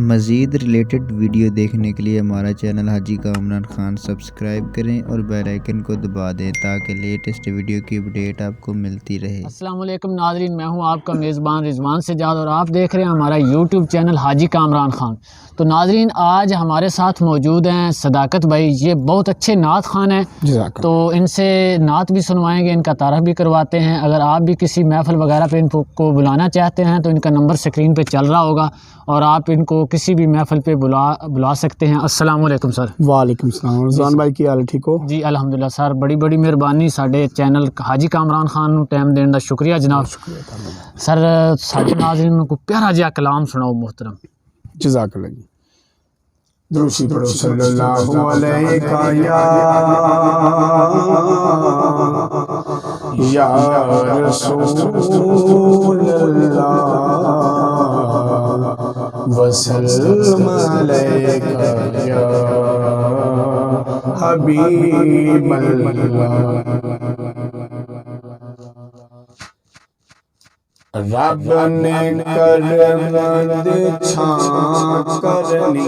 مزید related video دیکھنے کے لیے ہمارا چینل حاجی کامران خان سبسکرائب کریں اور بیل آئیکن کو دبا دیں تاکہ لیٹسٹ ویڈیو کی اپڈیٹ آپ کو ملتی رہے۔ السلام علیکم ناظرین، میں ہوں آپ کا میزبان رضوان سجاد اور آپ دیکھ رہے ہیں ہمارا یوٹیوب چینل حاجی کامران خان۔ تو ناظرین، آج ہمارے ساتھ موجود ہیں صداقت بھائی، یہ بہت اچھے نعت خوان ہیں، تو ان سے نعت بھی سنوائیں گے، ان کا تعارف بھی کرواتے ہیں۔ اگر آپ بھی کسی محفل وغیرہ پہ ان کو بلانا چاہتے ہیں تو ان کا نمبر سکرین پہ چل رہا ہوگا اور آپ ان کو کسی بھی محفل پہ بلا سکتے ہیں۔ السلام علیکم سر۔ وعلیکم السلام رضوان بھائی، کی حال ہے؟ ٹھیک ہو؟ جی الحمدللہ سر، بڑی مہربانی ساڈے چینل حاجی کامران خان نو ٹائم دین دا شکریہ جناب۔ سر ساڈے ناظرین کو پیارا جہا کلام سناؤ محترم۔ جزاک اللہ جی۔ دروشی پڑھو صلی اللہ علیہ یا رسول اللہ وسلم علیکہ یا حبیب اللہ۔ رب نے کرم چھان کرنی،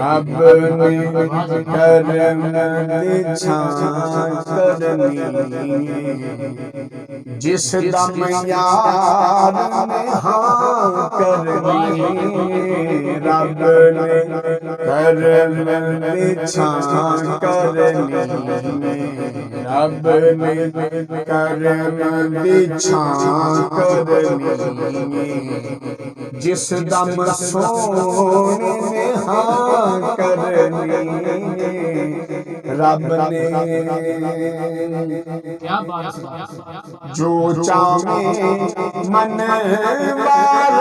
رب نے کرم چھان کرنی، جس دم یار نے ہاں کرنی، رب نے کرم چھان کرنی، رب نے کرم چھان کرنی، جس دم سونے نے ہاں کرنی، رب نے جو چاہے منوا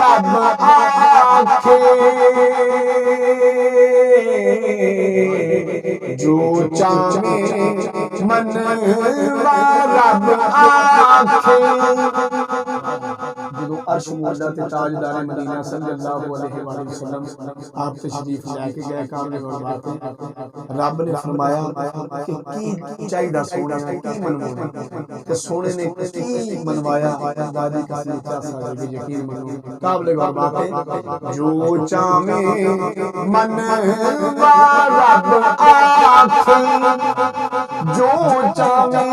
رب آنکھے، جو چاہے منوا رب آنکھے، جدو عرش مردہ تاجدار مدینہ صلی اللہ علیہ وآلہ وسلم آپ تشریف لے کے گئے کامل اور باتیں، رب نے فرمایا کہ کی چاہیدہ سونے نے کی منوایا، کہ سونے نے کی منوایا، وعدے کا سلیچہ سارے یقین منو قابل اور باتیں، جو چاہے منوا رب آنکھے، جو چاہے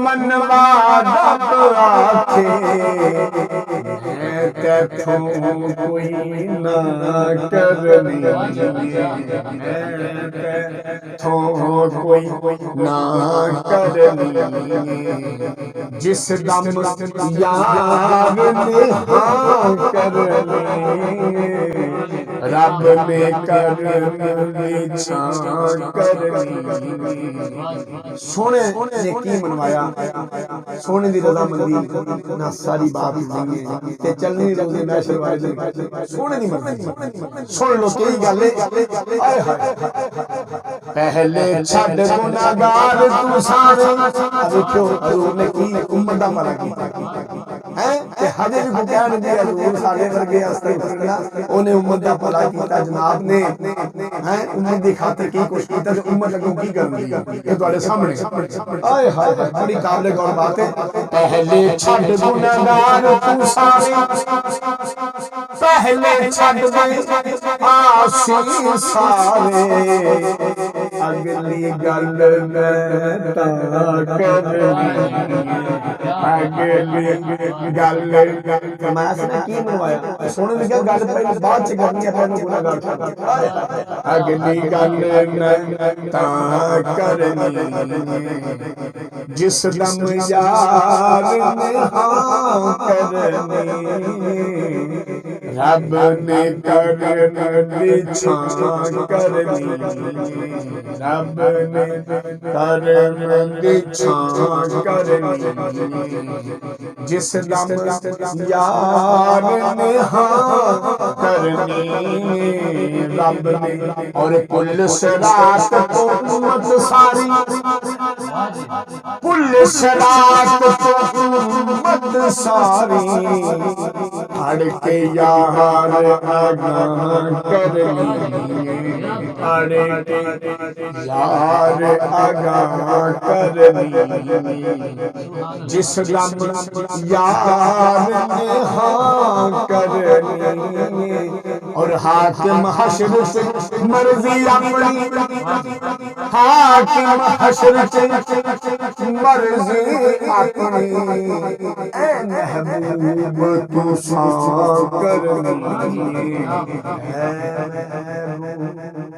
منوا رب آنکھے، تیتھوں کوئی نہ کرنی، تیتھوں کوئی نہ کرنی، جس دم یار نے ہاں کرنی، رب نے کرم چھان کرنی۔ سونے نے کی منوایا، سونے دی رضا مندی نہ ساری بات نہیں ہے تے چلنی روزی محشر والے دن سونے نہیں مرضی۔ سن لو کئی گل آئے ہائے، پہلے چھڈ گناہگار تو سارے، دیکھو حضور نے کی امت دا بھلا کیتا ہے کہ ہجے بھی کو کہن دی حضور ساڈے ورگے استغفرنا، اونے امت دا بھلا کیتا جناب نے، ہیں امت دی خاطر کی کچھ کیتا تے امت اگوں کی کرنی یہ تواڈے سامنے۔ آئے ہائے بڑی قابل غور بات ہے، پہلے چھڈ گناہگار تو سارے، پہلے چھڈ دے آسی سارے، اگلی گل میں تا کرنی، اگلی گل فرمایا سے نے کی منوایا، سونے نے کیا گل پہلے بعد چ کرنی ہے، پہلے گناہگار کرنی، اگلی گل میں تا کرنی، جس دم یار نے ہاں کرنی، رب نے کرم چھان کرنی، رب نے کرم چھان کرنی، جس دم یار نے ہاں کرنی، رب نے اور کل صراط کو امت ساری، کل صراط کو امت ساری، اڑ کے یار آگاہ کرنی، اڑ کے یار آگاہ کرنی، جس دم یار نے ہاں کرنی، اور حاکم حشر سے مرضی اپنی، حاکم حشر سے مرضی اپنی، اے محبوب تو سا کرنی، اے محبوب